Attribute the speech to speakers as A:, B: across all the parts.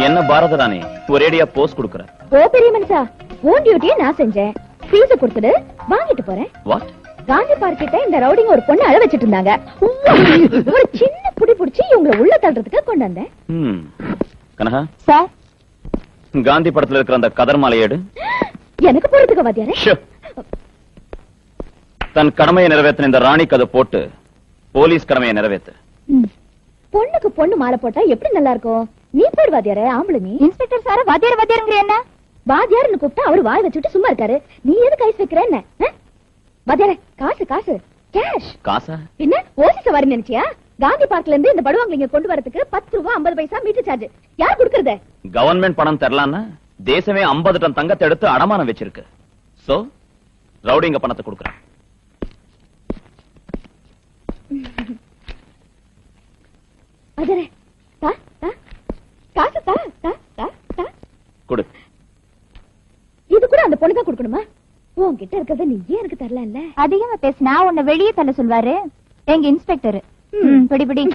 A: என்ன பாரத ராணி ஒரேடியா போஸ்ட் கொடுக்கற?
B: ஓ பெரிய மனுஷா, ஓன் டியூட்டியை நான் செஞ்சேன். ஃபீஸ் கொடுத்துடு, வாங்கிட்டு போறேன்.
A: வாட்?
B: காந்தி பார்க் கிட்ட இந்த ரவுடிங்க ஒரு பொண்ணு அழ வச்சிட்டு இருந்தாங்க. ஒரு சின்ன புடி புடிச்சு இவங்களை உள்ள தள்ளுறதுக்கு கொண்டு வந்தேன்.
A: கனகா
B: சார்,
A: காந்தி படத்துல இருக்கிற அந்த கதர் மாலையை எடு.
B: எனக்கு போறதுக்கு வாத்தியாரே.
A: தன் கடமையை நிறைவேற்றின இந்த ராணிக்கு அதை போட்டு போலீஸ் கடமையை நிறைவேற்று.
B: பொண்ணுக்கு பொண்ணு மாலை போட்டா எப்படி நல்லா இருக்கும்? நீ போடு வாத்தியாரே, ஆம்பளை நீ. இன்ஸ்பெக்டர் சார வாத்தியார் வாத்தியாருங்கிற என்ன? வாத்தியார்னு கூப்பிட்டா அவரு வாய் வச்சுட்டு சும்மா இருக்காரு. நீ எதுக்கு ஐஸ் வைக்கிற என்ன? வாத்தியாரே, காசு காசு கேஷ்.
A: காசா?
B: என்ன ஓசி சவாரி நினைச்சியா? காந்தி பார்க்ல இருந்து இந்த படுவாங்க இங்க கொண்டு வரதுக்கு 10 ரூபாய் 50 பைசா மீட்டர் சார்ஜ். யார் கொடுக்கறது?
A: கவர்மெண்ட் பணம் தரலான்னா தேசமே 50 டன் தங்கத்தை எடுத்து அடமானம் வச்சிருக்கு. சோ ரவுடிங்க பணத்தை கொடுக்கறான்.
B: வாத்தியாரே, தா தா காசு தா தா தா தா
A: கொடு.
B: இது கூட அந்த பொண்ணு தான் கொடுக்கணுமா? உன்கிட்ட இருக்கிறத நீ ஏன் எனக்கு தரல? இல்ல அதிகமா பேசினா உன்னை வெளியே தள்ள சொல்வாரு எங்க இன்ஸ்பெக்டர். படி படி.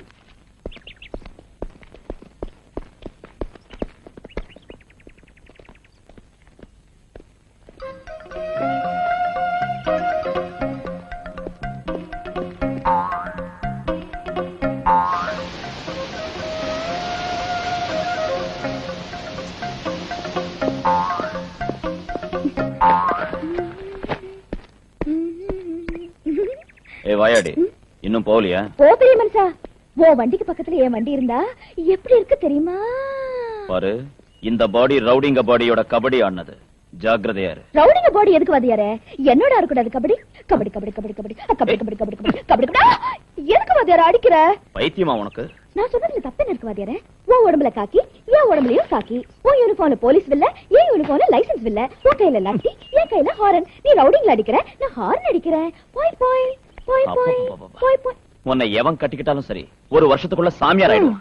A: வாயாடி, இன்னும் போகலையா?
B: ஓ பெரிய மனுஷா, ஓ வண்டிக்கு பக்கத்துல என் வண்டி இருந்தா எப்படி இருக்கு தெரியுமா?
A: பாரு, இந்த பாடி ரவுடிங்க பாடியோட கபடி ஆனது. ஜாக்கிரதையா இரு.
B: ரவுடிங்க பாடி எதுக்கு வாத்தியாரே? என்னோட இருக்கக்கூடாது கபடி? கபடி கபடி கபடி கபடி கபடி கபடி கபடி கபடி கபடி கபடி. எதுக்கு வாத்தியாரே அடிக்கிற?
A: பைத்தியமா உனக்கு?
B: நான் சொல்றதுல தப்பு இருக்கு வாத்தியாரே. உன் உடம்புல காக்கி, என் உடம்புலயும் காக்கி. உன் யூனிஃபார்ம்ல போலீஸ் வில்ல, என் யூனிஃபார்ம்ல லைசன்ஸ் வில்ல. உன் கையில லாட்டி, என் கையில ஹாரன். நீ ரவுடிங்ல அடிக்கிற, நான் ஹாரன் அடிக்கிறேன். போய் போய் போய் போய் போய் போய்.
A: உன்னை எவன் கட்டிக்கிட்டாலும் சரி, ஒரு வருஷத்துக்குள்ள சாமியார் ஆயிடுவான்.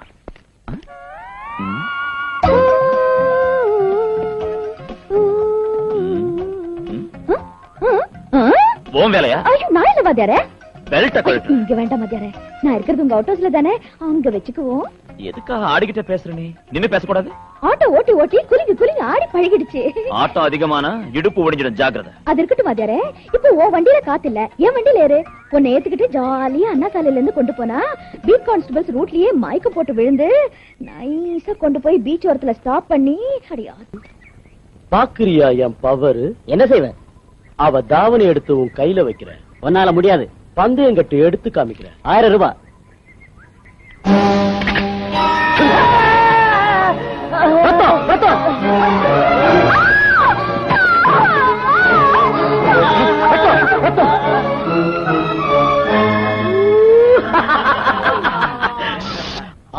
A: ஓம் வேலையா?
B: ஐயோ, நான் இல்ல வாத்தியாரே.
A: பெல்ட்ட கழட்டு.
B: இங்க வேண்டாம் வாத்தியாரே, நான் இருக்கிறது உங்க அவுட் ஹவுஸ்ல தானே, அங்க வச்சுக்குவோம்.
A: எதுக்காக ஆடிக்கிட்டே பேசுற நீ? நின்னு பேசக்கூடாது?
B: ஆட்டோ ஓட்டி ஓட்டி குலுங்கி குலுங்கி ஆடி பழகிடுச்சு.
A: ஆட்டம் அதிகமானா இடுப்பு ஒடிஞ்சிடும், ஜாக்கிரதை.
B: அது இருக்கட்டும் வாத்தியாரே. இப்போ உன் வண்டியில காத்து இல்ல, என் வண்டியில ஏறு. உன்னை ஏத்துக்கிட்டு ஜாலியா அண்ணா சாலையில இருந்து கொண்டு போனா பீட் கான்ஸ்டபிள்ஸ் ரூட்லயே மயக்கம் போட்டு விழுந்து நைஸா கொண்டு போய் பீச் ஓரத்துல ஸ்டாப் பண்ணி அடியா.
C: பாக்குறியா என் பவர்? என்ன செய்வேன்? அவ தாவணி எடுத்து உன் கையில வைக்கிற. உன்னால முடியாது. பந்தயம் கட்டு எடுத்து காமிக்கிற. 1000 ரூபாய்.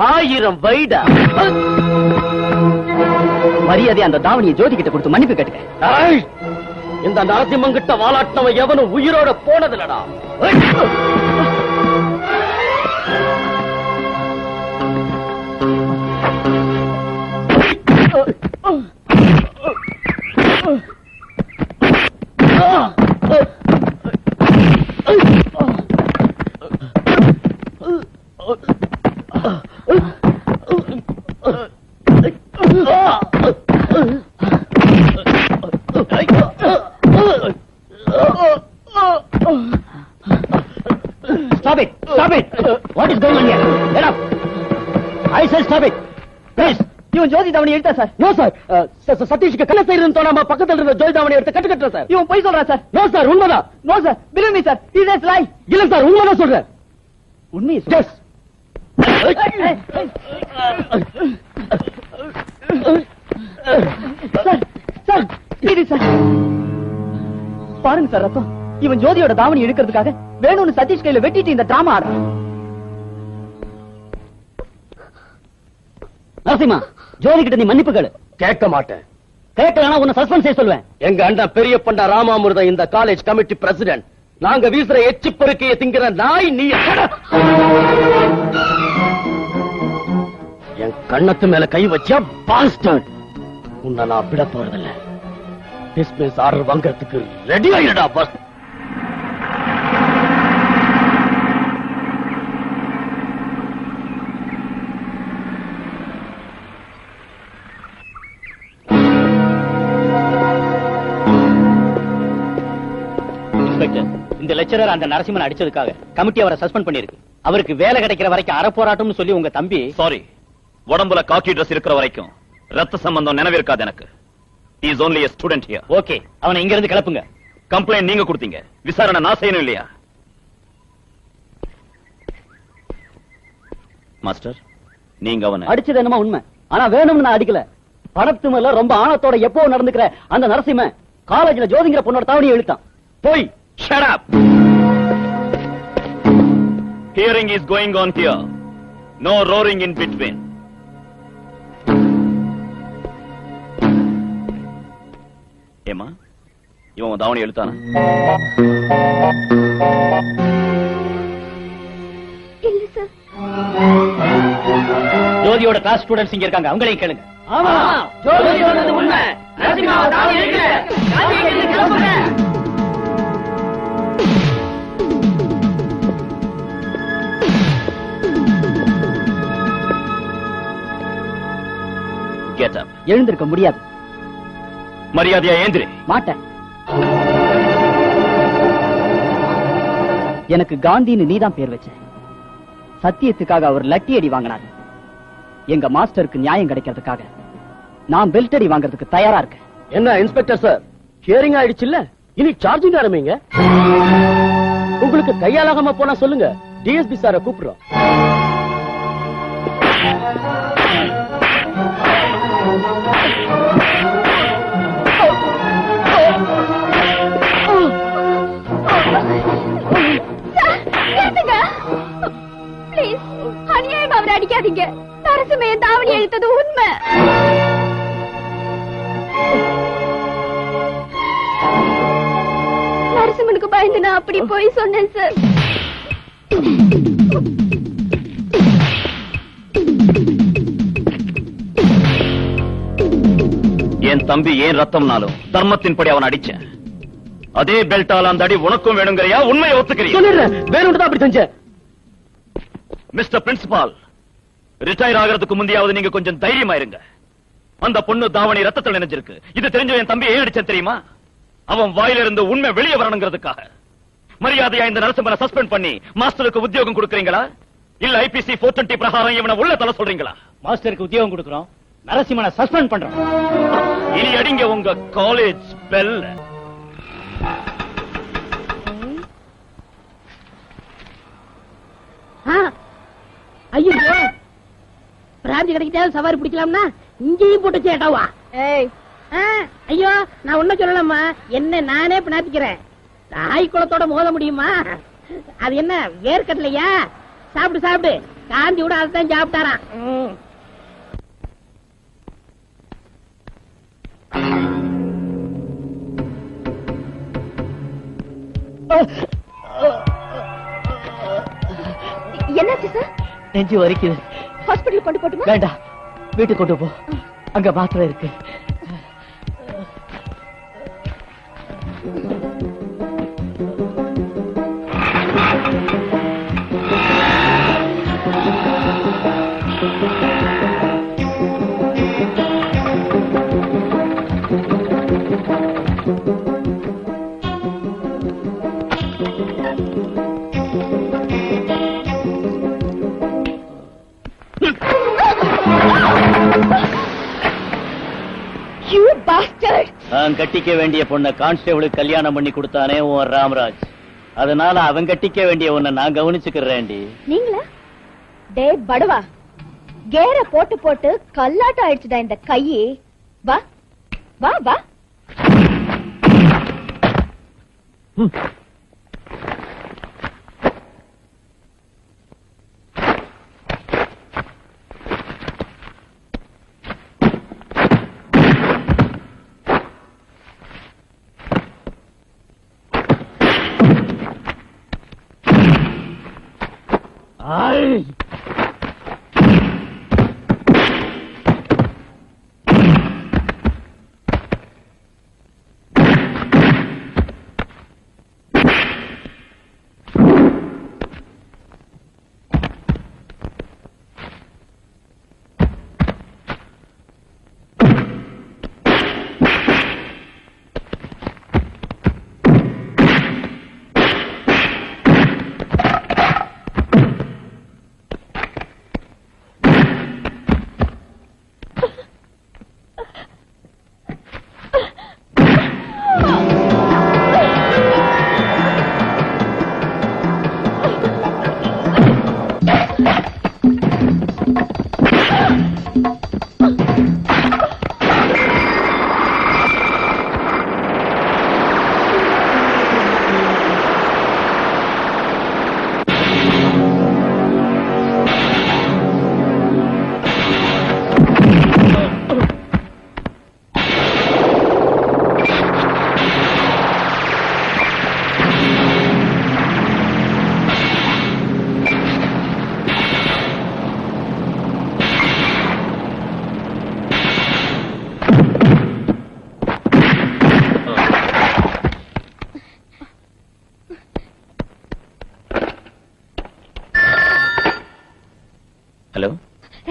C: ஆயிரம் வைடா. மரியாதை அந்த தாவணியை ஜோதி கிட்ட கொடுத்து மன்னிப்பு கேட்டுக்க. இந்த நரசிம்மங்கிட்ட வாலாட்டினவன் எவனும் உயிரோட போனதில்லடா. Stop it! Stop it! What is going on here? Get up! I said stop it! Please! இவன் ஜோதி தாவணி எடுத்தா சார். No sir. சதீஷ்க்கு கல்ல செய்யறதுன்னு தோணாம பக்கத்துல இருந்த ஜோதி தாவணி எடுத்து கட்டுற சார். இவன் போய் சொல்றா சார். நோ சார், உண்மைதான். No sir, believe me sir. He is lie. இல்ல சார், உண்மைதான் சொல்றேன். உண்மையை சொல்ற. Sir sir please sir. பாருங்க சார், ரத்தம். இவன் ஜோதியோட தாவணி எடுக்கிறதுக்காக வேணும்னு சதீஷ் கையில வெட்டிட்டு இந்த டிராமா ஆடுறான். நரசிம்மா, ஜோதி கிட்ட நீ மன்னிப்பு கேளு. கேட்க மாட்டேன். கேட்கலனா உன்னை சஸ்பெண்ட் செய்ய சொல்லுவேன். எங்க அண்ணன் பெரிய பண்டா ராமாமிர்தம் இந்த காலேஜ் கமிட்டி பிரசிடென்ட். நாங்க வீசுற எச்சி பொறுக்கைய திங்கிற நாய் நீ. என் கண்ணத்து மேல கை வச்சா பாஸ்டர்ட். உன்னை நான் விட போறதில்ல. டிஸ்மிஸ் ஆர்டர் வாங்கறதுக்கு ரெடி ஆயிடா பஸ். இன்ஸ்பெக்டர், இந்த லெக்சரர் அந்த நரசிம்மன் அடிச்சதுக்காக கமிட்டி அவரை சஸ்பெண்ட் பண்ணிருக்கு. அவருக்கு வேலை கிடைக்கிற வரைக்கும் அறப்போராட்டம்னு சொல்லி உங்க தம்பி.
A: சாரி, உடம்புல காக்கி ட்ரெஸ் இருக்கிற வரைக்கும் ரத்த சம்பந்தம் நினைவிருக்காது எனக்கு. He is only a student here.
C: Okay, அவனை இங்க இருந்து கிளப்புங்க.
A: கம்ப்ளைண்ட் நீங்க கொடுத்தீங்க, விசாரணை நான் செய்யணும் இல்லையா? மாஸ்டர், நீங்க அவனை
C: அடிச்சது என்னமா உண்மை, ஆனா வேணும்னு நான் அடிக்கல. பணத்து மேல ரொம்ப ஆணத்தோட எப்போ நடந்துக்கிற அந்த நரசிம்மன் காலேஜ்ல ஜோதிங்கிற பொண்ணோட தாவணியை இழுத்தான். போய்
A: shut up. Hearing is going on here. No roaring in between. ஏமா, இவன் தாவணி எழுத்தானா?
B: இல்ல சார்.
C: ஜோதியோட கிளாஸ் ஸ்டூடண்ட்ஸ் இங்க இருக்காங்க, அவங்களையும் கேளுங்க.
D: ஆமா, ஜோதி சொன்னது உண்மை. நரசிம்மா தாவணி இழுக்கல. கிளம்புங்க.
A: Get up.
C: எழுந்திருக்க முடியாது.
A: மரியாதையா ஏந்திரி.
C: மாட்டேன். எனக்கு காந்தின்னு நீதான் பேர் வச்ச. சத்தியத்துக்காக அவர் லட்டி அடி வாங்கினார். எங்க மாஸ்டருக்கு நியாயம் கிடைக்கிறதுக்காக நான் பெல்ட் அடி வாங்குறதுக்கு தயாரா இருக்கேன்.
D: என்ன இன்ஸ்பெக்டர் சார், ஹியரிங் ஆயிடுச்சு இல்ல, இனி சார்ஜிங் ஆரம்பிங்க. உங்களுக்கு கையாலாகாம போனா சொல்லுங்க, டிஎஸ்பி சார கூப்பிடுறோம்.
B: Please, அநியாயம் அவரை அடிக்காதீங்க. நரசிம்மையன் தாவணி எழுத்தது உண்மை. நரசிம்மனுக்கு பயந்து நான் அப்படி போய் சொன்னேன் சார்.
A: என் தம்பி ஏன் ரத்தம்னாலும் தர்மத்தின்படி அவன் அடிச்சேன். அதே பெல்ட்டால அந்த அடி உனக்கும் வேணுங்கிறியா? உண்மையை ஒத்துக்கிறியா?
D: சொல்லிடுறேன், வேணும்னு தான் அப்படி செஞ்சேன்.
A: மிஸ்டர் பிரின்சிபால், ரிட்டையர் ஆகிறதுக்கு முந்தையாவது நீங்க கொஞ்சம் தைரியமா இருங்க. அந்த பொண்ணு தாவணி ரத்தத்தில் நினைஞ்சிருக்கு. இது தெரிஞ்ச என் தம்பி ஏன் அடிச்சேன் தெரியுமா? அவன் வாயிலிருந்து உண்மை வெளியே வரணுங்கிறதுக்காக. மரியாதையா இந்த நரசிம்மனை சஸ்பெண்ட் பண்ணி மாஸ்டருக்கு உத்தியோகம் கொடுக்கறீங்களா, இல்ல ஐபிசி 420 பிரகாரம் இவனை உள்ள தள்ள சொல்றீங்களா?
C: மாஸ்டருக்கு உத்தியோகம் கொடுக்கிறோம், நரசிம்மனை சஸ்பெண்ட் பண்றோம்.
A: இனி அடிங்க உங்க காலேஜ் பெல்.
E: ஐயோ, பிராந்தி கிடைக்கிட்டாலும் சவாரி பிடிக்கலாம்னா இங்கேயும் போட்டு சேட்டாவா? ஐயோ, நான் ஒன்னும் சொல்லலாமா, என்ன நானே பினாத்திக்கிறேன். தாய் குளத்தோட மோத முடியுமா? அது என்ன வேர்க்கடலையா? சாப்பிடு சாப்பிடு, காந்தி கூட அதைத்தான் சாப்பிட்டாராம்.
B: என்னாச்சு சார்?
C: நெஞ்சு வலிக்குது.
B: ஹாஸ்பிடல் கொண்டு போட்டுமா?
C: வேண்டாம், வீட்டுக்கு கொண்டு போ, அங்க மாத்திரை இருக்கு.
B: You bastard!
C: நான் கட்டிக்க வேண்டிய பொண்ண கான்ஸ்டேபிளுக்கு கல்யாணம் பண்ணி கொடுத்தானே உன் ராமராஜ், அதனால அவன் கட்டிக்க வேண்டிய உன்னை நான் கவனிச்சுக்கிறேன்டி.
B: நீங்களா? டே படுவா, கேர போட்டு போட்டு கல்லாட்டம் ஆயிடுச்சுடா இந்த கையே. வா வா வா.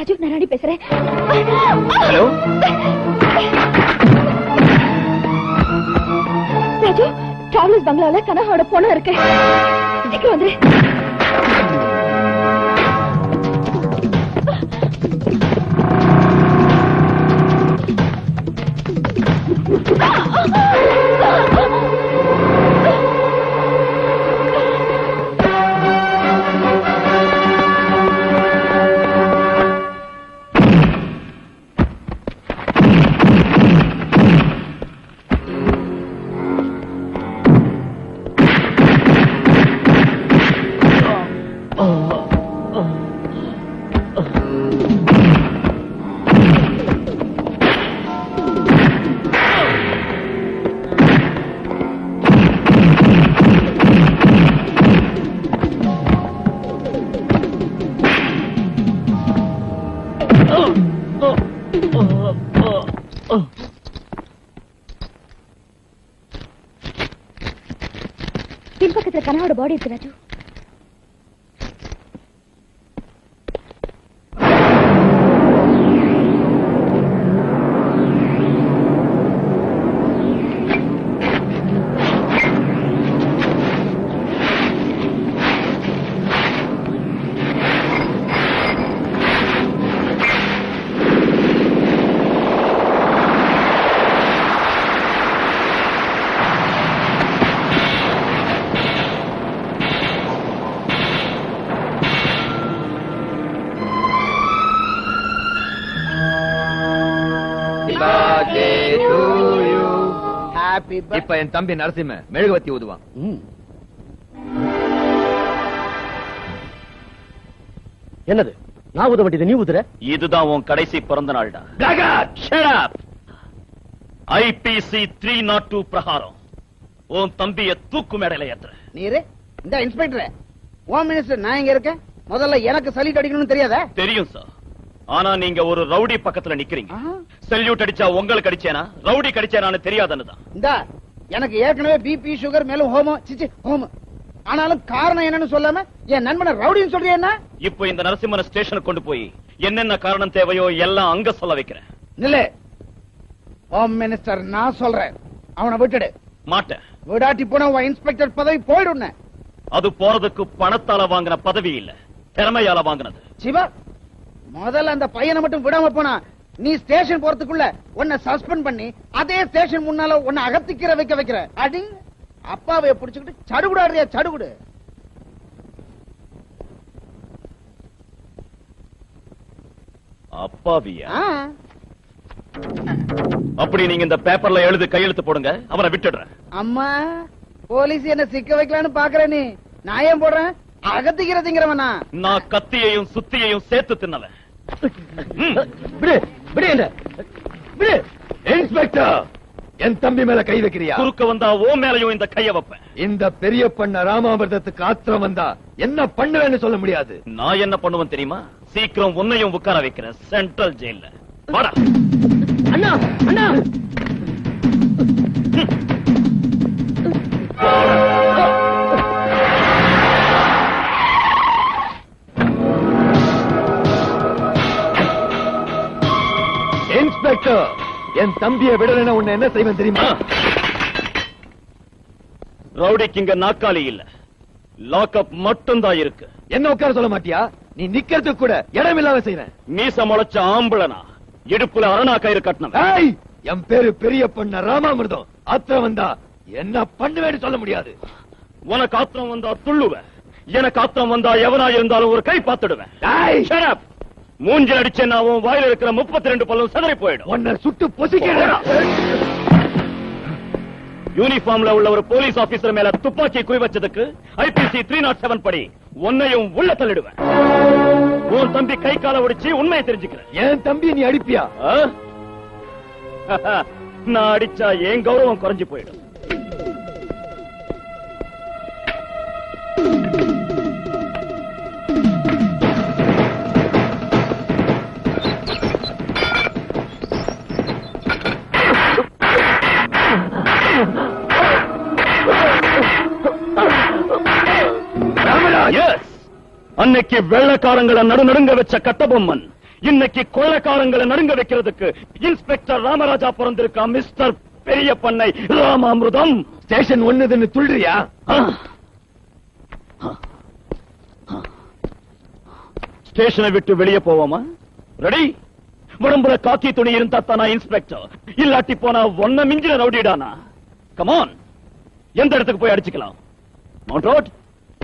B: ராஜு, நான் ராணி பேசுறேன்.
A: ஹலோ
B: ராஜு, டிராவலர்ஸ் பங்களால கனகாவோட பொண்ணு இருக்கு. சீக்கிரம் வந்துரு. பின்பக்கத்துல கனகாவோட பாடி இருக்கு ராஜு.
A: இப்ப என் தம்பி நரசிம்ம மெழுகுவத்தி ஊதுவான்.
D: என்னது நான் ஊத வேண்டியது நீ ஊதுற?
A: இதுதான் உன் கடைசி பிறந்த நாள்டா. IPC 302 பிரகாரம் உன் தம்பிய தூக்கு மேடையில ஏத்துற.
C: நீரு இந்த இன்ஸ்பெக்டர் ஹோம் மினிஸ்டர் நான் இங்க இருக்கேன். முதல்ல எனக்கு சல்யூட் அடிக்கணும்னு தெரியாதா?
A: தெரியும் சார். ஆனா நீங்க ஒரு ரவுடி பக்கத்துல நிக்கிறீங்க. சல்யூட் அடிச்சா உங்களுக்கு அடிச்சேனா ரவுடி கடிச்சேனான்னு தெரியாதுன்னுதான்.
C: இந்த எனக்கு ஏற்கனவே பிபி சுகர் மேலும் ஹோமம் சிச்சி ஹோமம். ஆனாலும் காரணம் என்னன்னு சொல்லாம என் நண்பனை ரவுடின்னு சொல்றியா என்ன?
A: இப்போ இந்த நரசிம்மன ஸ்டேஷனுக்கு கொண்டு போய் என்னென்ன காரணம் தேவையோ எல்லாம் அங்க சொல்ல வைக்கிறேன்.
C: நில்லு. ஹோம் மினிஸ்டர் நான் சொல்றேன், அவனை விட்டுடு.
A: மாட்டேன்.
C: விடாட்டி போன உன் இன்ஸ்பெக்டர் பதவி போயிடும்.
A: அது போறதுக்கு பணத்தால வாங்கின பதவி இல்ல, திறமையால வாங்கினது.
C: சிவா, முதல்ல அந்த பையனை மட்டும் விடாம போனா நீ ஸ்டேஷன் போறதுக்குள்ள உன்னை சஸ்பெண்ட் பண்ணி அதே ஸ்டேஷன் முன்னால உன்னை அகத்திக்கிற வைக்கிற. அடி அப்பாவை புடிச்சுக்கிட்டு சடுகுடாடுறியா சடுகுடு.
A: அப்பாவியா? அப்படி நீங்க இந்த பேப்பர்ல எழுதி கையெழுத்து போடுங்க, அவரை விட்டுடுறேன்.
C: அம்மா, போலீஸ் என்ன சிக்க வைக்கலான்னு பாக்குற நீ. நான் ஏன் போடுறேன்? அகத்திக்கிறதுங்கிறவனா?
A: நான் கத்தியையும் சுத்தியையும் சேர்த்து தின்னவன்.
F: இன்ஸ்பெக்டர், என் தம்பி மேல கை வைக்கிறியா?
A: குறுக்க வந்தா ஓ மேலையும் இந்த கைய வைப்பேன்.
F: இந்த பெரிய பண்ண ராமாமிர்தத்துக்கு ஆத்திரம் வந்தா என்ன பண்ணுவேன்னு சொல்ல முடியாது.
A: நான் என்ன பண்ணுவேன் தெரியுமா? சீக்கிரம் உன்னையும் உட்கார வைக்கிறேன் சென்ட்ரல் ஜெயில. வாடா.
E: அண்ணா அண்ணா,
F: இன்ஸ்பெக்டர், என் தம்பியை விடலைன்னா உன்னை என்ன செய்வேன் தெரியுமா?
A: ரவுடிக்கு இங்க நாக்காளி இல்ல, லாக்அப் மட்டும் தான் இருக்கு.
F: என்ன உட்கார சொல்ல மாட்டியா? நீ நிக்கிறதுக்கு கூட இடம் இல்லாம செய்றேன்.
A: மீச முளைச்ச ஆம்பளனா, இடுப்புல அரணா கயிறு கட்டினவன்.
F: ஏய், என் பேரு பெரிய பண்ண ராமாமிர்தம். ஆத்திரம் வந்தா என்ன பண்ணுவேன்னு சொல்ல முடியாது.
A: உனக்கு ஆத்திரம் வந்தா துள்ளுவேன், எனக்கு ஆத்திரம் வந்தா எவனா இருந்தாலும் ஒரு கை பார்த்துடுவேன்.
F: ஏய்,
A: Shut up. மூஞ்சில் அடிச்சேன்னா உன் வாயில இருக்கிற 32 பல்லும் சிதறி போயிடும்.
F: உன்னை சுட்டு பொசிக்கிறேன்.
A: யூனிஃபார்ம்ல உள்ள ஒரு போலீஸ் ஆபீசர் மேல துப்பாக்கி குறி வச்சதுக்கு IPC 307 படி உன்னையும் உள்ள தள்ளிடுவேன். உன் தம்பி கை கால ஒடிச்சு உண்மையை தெரிஞ்சுக்கிறேன்.
F: என் தம்பி நீ அடிப்பியா?
A: நான் அடிச்சா என் கௌரவம் குறைஞ்சு போயிடும். அன்னைக்கு வெள்ளக்காரங்களை நடுநடுங்க வச்ச கட்டபொம்மன் இன்னைக்கு கொள்ளைக்காரங்களை நடுங்க வைக்கிறதுக்கு இன்ஸ்பெக்டர் ராமராஜா பிறந்திருக்கா மிஸ்டர் பெரிய பண்ணை ராமாமிர்தம்.
F: ஸ்டேஷன் ஒண்ணுதுன்னு துள்றியா?
A: ஸ்டேஷனை விட்டு வெளியே போவோமா? ரெடி? உடம்புல காக்கி துணி இருந்தா தானா இன்ஸ்பெக்டர், இல்லாட்டி போனா ஒன்ன மிஞ்சின ரவுடிடானா? கமான், எந்த இடத்துக்கு போய் அடிச்சுக்கலாம்? மவுண்ட் ரோட்,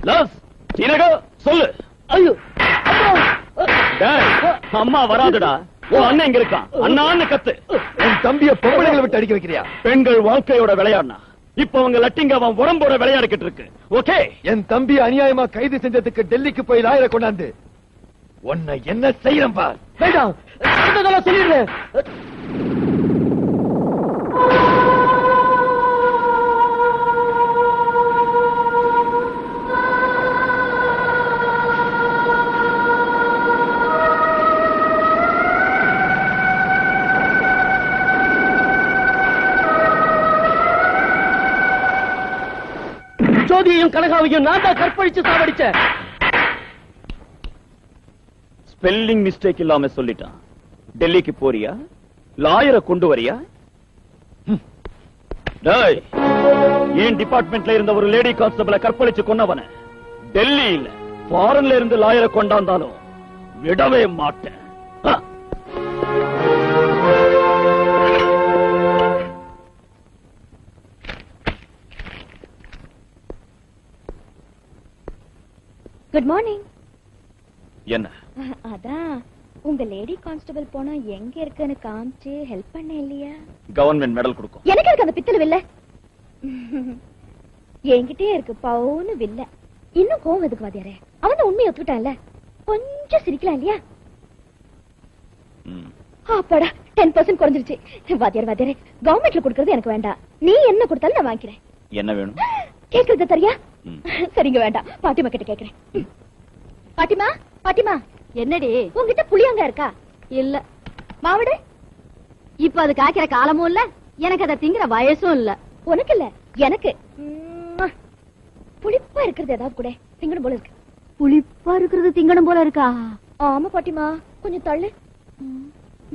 A: லஸ், ஸ்ரீநகர், சொல்லு.
C: ஐயோ
A: டேய், அம்மா வராதுடா. ஓ அண்ணன் இங்க இருக்கான், அண்ணான்னு கத்து.
F: என் தம்பிய பொம்பளைங்களை விட்டு அடிக்க வைக்கிறியா?
A: பெண்கள் வாழ்க்கையோட விளையாடினா இப்ப அவங்க லட்டிங்க அவன் உடம்போட விளையாடிக்கிட்டு இருக்கு. ஓகே,
F: என் தம்பி அநியாயமா கைது செஞ்சதுக்கு டெல்லிக்கு போய் லாயரை கொண்டாந்து உன்னை என்ன செய்யறேன் பார்.
C: வேண்டாம், சொன்னதெல்லாம் சொல்லிடுறேன். ஜோதியையும் கனகாவையும் நான் தான் கற்பழிச்சு சாவடிச்சேன்.
A: ஸ்பெல்லிங் மிஸ்டேக் இல்லாம சொல்லிட்டான். டெல்லிக்கு போறியா? லாயரை கொண்டு வரியா? டேய், ஏன் டிபார்ட்மெண்ட்ல இருந்த ஒரு லேடி கான்ஸ்டபிளை கற்பழிச்சு கொன்னவன டெல்லி இல்ல ஃபாரின்ல இருந்து லாயரை கொண்டாந்தாலும் விடவே மாட்டேன்.
B: Good morning.
A: என்ன?
B: அதான் உங்க லேடி கான்ஸ்டபிள் போனா எங்க இருக்குன்னு காமிச்சு ஹெல்ப் பண்ண இல்லையா?
A: கவர்மெண்ட் மெடல் கொடுக்கும்.
B: எனக்கு இருக்கு அந்த பித்தளை வில்ல. என்கிட்டயே இருக்கு பவுன்னு வில்ல. இன்னும் கோவம் எதுக்கு வாத்தியாரே? அவன் தான் உண்மையை ஒத்துக்கிட்டான்ல, கொஞ்சம் சிரிக்கலாம் இல்லையா? அப்பாடா 10% குறைஞ்சிருச்சு. வாத்தியார் வாத்தியாரே, கவர்மெண்ட்ல கொடுக்கறது எனக்கு வேண்டாம். நீ என்ன கொடுத்தாலும் நான் வாங்கிக்கிறேன்.
A: என்ன வேணும்?
B: கேக்குறது தெரியா? சரிங்க, வேண்டாம், பாட்டிமா கிட்ட கேக்குறேன். பாட்டிமா, பாட்டிமா,
E: என்னடி?
B: உங்ககிட்ட புளியங்க இருக்கா?
E: இல்ல.
B: மாவடு?
E: இப்ப அது காய்க்கிற காலமும் இல்ல, எனக்கு அதை திங்கிற வயசும் இல்ல.
B: உனக்கு இல்ல, எனக்கு. புளிப்பா இருக்கிறது ஏதாவது கூட திங்கணும் போல இருக்கு.
E: புளிப்பா இருக்கிறது திங்கணும் போல இருக்கா?
B: ஆமா பாட்டிமா, கொஞ்சம் தள்ளு.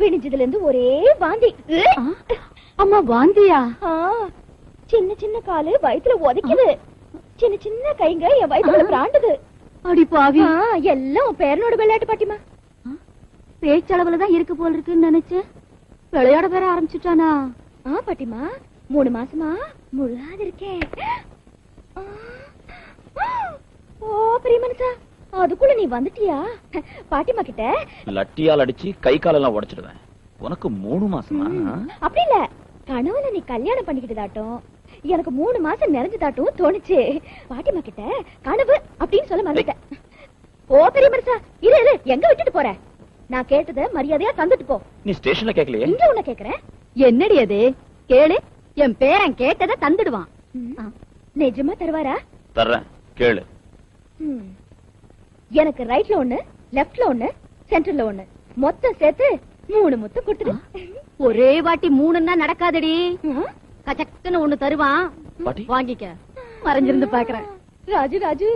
B: விடிஞ்சதுல இருந்து ஒரே வாந்தி.
E: அம்மா வாந்தியா?
B: சின்ன சின்ன காலு வயித்துல உதைக்குது, சின்ன சின்ன கைங்க என் வயித்துல பிராண்டுது.
E: அடி பாவி,
B: எல்லாம் பேரனோட விளையாட்டு பாட்டிமா.
E: பேச்சளவுலதான் இருக்கு போல இருக்குன்னு நினைச்சேன். விளையாட பேர ஆரம்பிச்சுட்டானா?
B: பாட்டிமா, 3 மாசமா முழாது இருக்கேன். ஓ பெரிய மனுஷா, அதுக்குள்ள நீ வந்துட்டியா? பாட்டிமா கிட்ட
A: லட்டியால் அடிச்சு கை காலெல்லாம் உடைச்சிடுவேன். உனக்கு 3 மாசமா?
B: அப்படி இல்ல, கனவுல நீ கல்யாணம் பண்ணிக்கிட்டதாட்டும் எனக்கு 3 மாசம் நிறைஞ்சதாட்டும் தோணுச்சு. பாட்டிமா கிட்ட கனவு அப்படின்னு சொல்ல மறந்துட்டேன். ஓ பெரிய மனுஷா, இரு இரு, எங்க விட்டுட்டு போற? நான் கேட்டத மரியாதையா தந்துட்டு போ.
A: நீ ஸ்டேஷன்ல கேட்கலையே?
B: இங்க உன்ன கேக்குறேன்.
E: என்னடி அது? கேளு, என் பேரன் கேட்டதை தந்துடுவான்.
B: நிஜமா தருவாரா?
A: தர்றேன், கேளு.
B: எனக்கு ரைட்ல ஒண்ணு, லெப்ட்ல ஒண்ணு, சென்டர்ல ஒண்ணு, மொத்தம் சேர்த்து 3 முத்தம் கொடுத்துடு.
E: ஒரே வாட்டி 3ன்னா நடக்காதடி. கச்சக்குன்னு ஒண்ணு தருவான்,
A: பாட்டி
E: வாங்கிக்க. மறைஞ்சிருந்து பாக்குறேன்.
B: ராஜு ராஜு